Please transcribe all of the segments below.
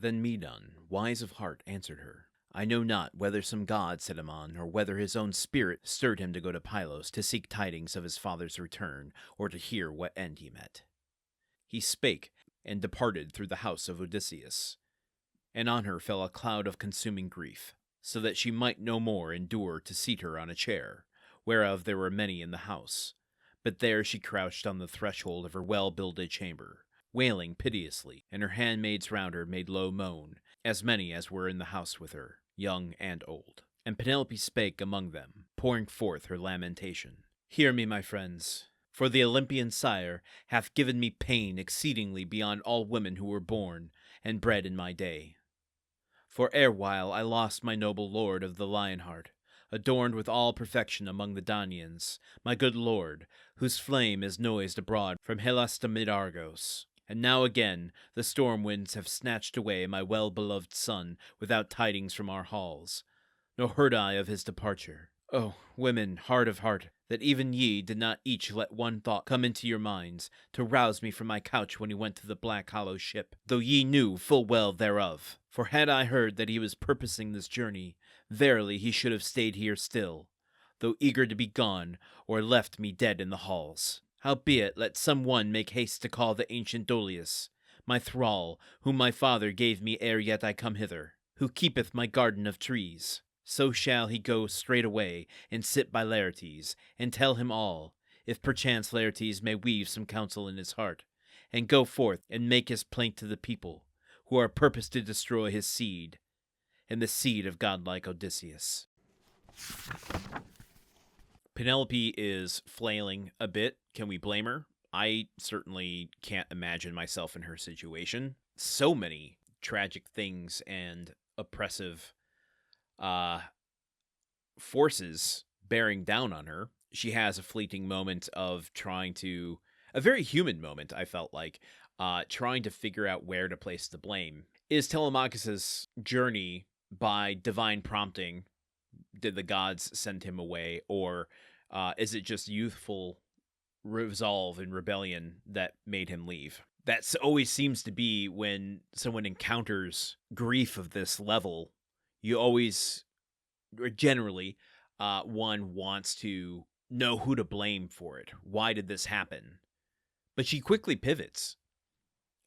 Then Medon, wise of heart, answered her, I know not whether some god set him on, or whether his own spirit stirred him to go to Pylos to seek tidings of his father's return, or to hear what end he met. He spake, and departed through the house of Odysseus, and on her fell a cloud of consuming grief, so that she might no more endure to seat her on a chair, whereof there were many in the house. But there she crouched on the threshold of her well-builded chamber, wailing piteously, and her handmaids round her made low moan, as many as were in the house with her, young and old. And Penelope spake among them, pouring forth her lamentation. Hear me, my friends, for the Olympian sire hath given me pain exceedingly beyond all women who were born and bred in my day. For erewhile I lost my noble lord of the lion heart, adorned with all perfection among the Daunians, my good lord, whose flame is noised abroad from Hellas to mid-Argos. And now again the storm winds have snatched away my well-beloved son without tidings from our halls, nor heard I of his departure. Oh, women, hard of heart, that even ye did not each let one thought come into your minds, to rouse me from my couch when he went to the black hollow ship, though ye knew full well thereof. For had I heard that he was purposing this journey, verily he should have stayed here still, though eager to be gone, or left me dead in the halls. Howbeit, let some one make haste to call the ancient Dolius, my thrall, whom my father gave me ere yet I come hither, who keepeth my garden of trees. So shall he go straightway, and sit by Laertes, and tell him all, if perchance Laertes may weave some counsel in his heart, and go forth and make his plaint to the people, who are purposed to destroy his seed, and the seed of godlike Odysseus. Penelope is flailing a bit. Can we blame her? I certainly can't imagine myself in her situation. So many tragic things and oppressive forces bearing down on her. She has a fleeting moment of a very human moment, I felt like, trying to figure out where to place the blame. Is Telemachus' journey by divine prompting? Did the gods send him away, or is it just youthful resolve and rebellion that made him leave? That always seems to be when someone encounters grief of this level. You always, or generally, one wants to know who to blame for it. Why did this happen? But she quickly pivots,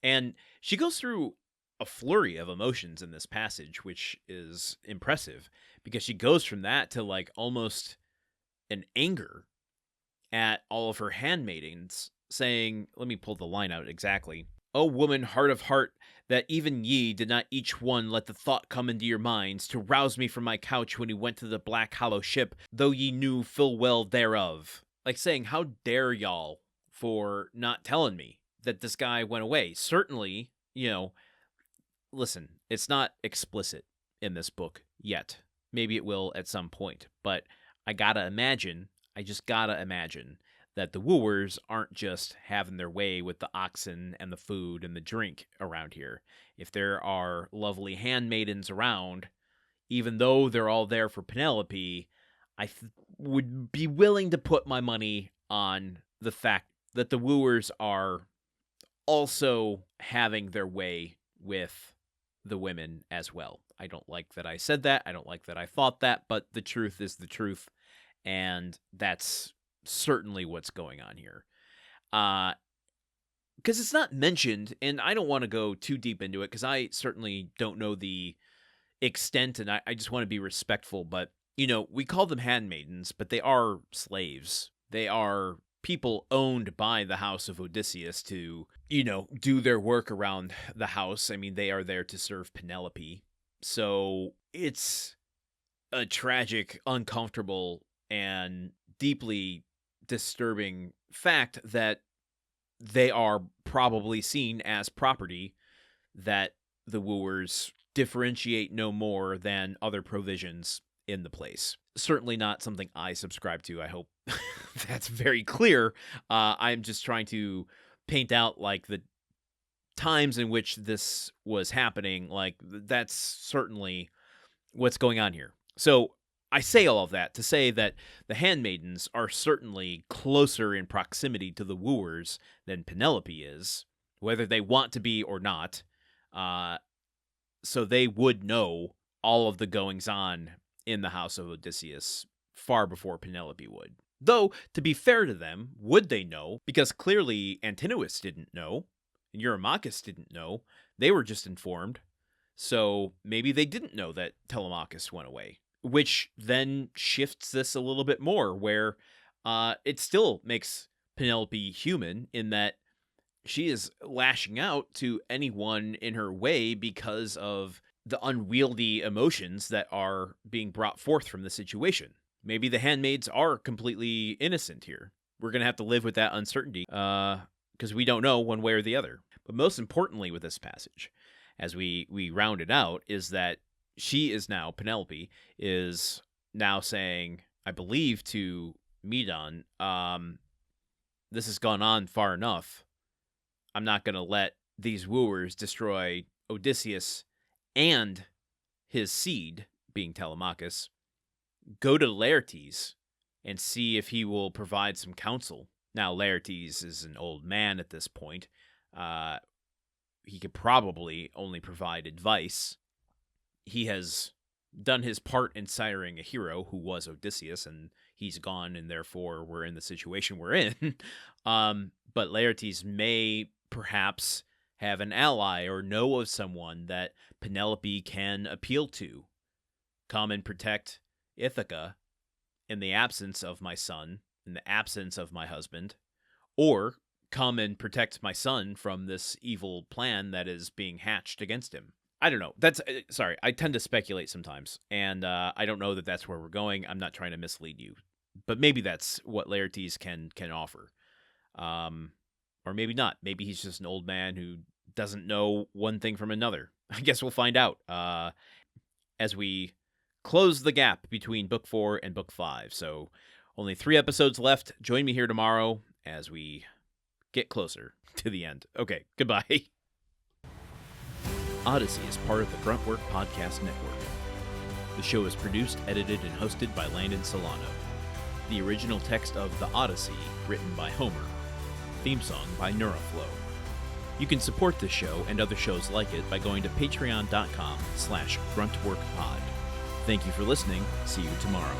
and she goes through a flurry of emotions in this passage, which is impressive, because she goes from that to like almost an anger at all of her handmaidens, saying, let me pull the line out exactly. O woman, heart of heart, that even ye did not each one let the thought come into your minds to rouse me from my couch when he went to the black hollow ship, though ye knew full well thereof. Like saying, how dare y'all for not telling me that this guy went away? Certainly, listen, it's not explicit in this book yet. Maybe it will at some point, but I just gotta imagine that the wooers aren't just having their way with the oxen and the food and the drink around here. If there are lovely handmaidens around, even though they're all there for Penelope, I would be willing to put my money on the fact that the wooers are also having their way with the women as well. I don't like that I said that. I don't like that I thought that, but the truth is the truth, and that's certainly what's going on here. Because it's not mentioned, and I don't want to go too deep into it, because I certainly don't know the extent, and I just want to be respectful, but, we call them handmaidens, but they are slaves. They are people owned by the house of Odysseus to, do their work around the house. I mean, they are there to serve Penelope. So it's a tragic, uncomfortable, and deeply disturbing fact that they are probably seen as property that the wooers differentiate no more than other provisions in the place. Certainly not something I subscribe to. I hope that's very clear. I'm just trying to paint out like the times in which this was happening. Like, that's certainly what's going on here. So I say all of that to say that the handmaidens are certainly closer in proximity to the wooers than Penelope is, whether they want to be or not. So they would know all of the goings-on in the house of Odysseus far before Penelope would. Though, to be fair to them, would they know? Because clearly Antinous didn't know, and Eurymachus didn't know. They were just informed. So maybe they didn't know that Telemachus went away, which then shifts this a little bit more, where it still makes Penelope human in that she is lashing out to anyone in her way because of the unwieldy emotions that are being brought forth from the situation. Maybe the handmaids are completely innocent here. We're going to have to live with that uncertainty because we don't know one way or the other. But most importantly with this passage, as we round it out, is that she is now, Penelope, is now saying, I believe to Medon, this has gone on far enough. I'm not going to let these wooers destroy Odysseus and his seed, being Telemachus. Go to Laertes and see if he will provide some counsel. Now, Laertes is an old man at this point. He could probably only provide advice. He has done his part in siring a hero who was Odysseus, and he's gone, and therefore we're in the situation we're in. But Laertes may perhaps have an ally or know of someone that Penelope can appeal to. Come and protect Ithaca in the absence of my son, in the absence of my husband, or come and protect my son from this evil plan that is being hatched against him. I don't know. Sorry, I tend to speculate sometimes, and I don't know that that's where we're going. I'm not trying to mislead you, but maybe that's what Laertes can offer. Or maybe not. Maybe he's just an old man who doesn't know one thing from another. I guess we'll find out as we close the gap between Book 4 and Book 5. So only 3 episodes left. Join me here tomorrow as we get closer to the end. Okay, goodbye. Odyssey is part of the Gruntwork Podcast Network. The show is produced, edited, and hosted by Landon Solano. The original text of The Odyssey, written by Homer. Theme song by Neuroflow. You can support this show and other shows like it by going to patreon.com/gruntworkpod. Thank you for listening. See you tomorrow.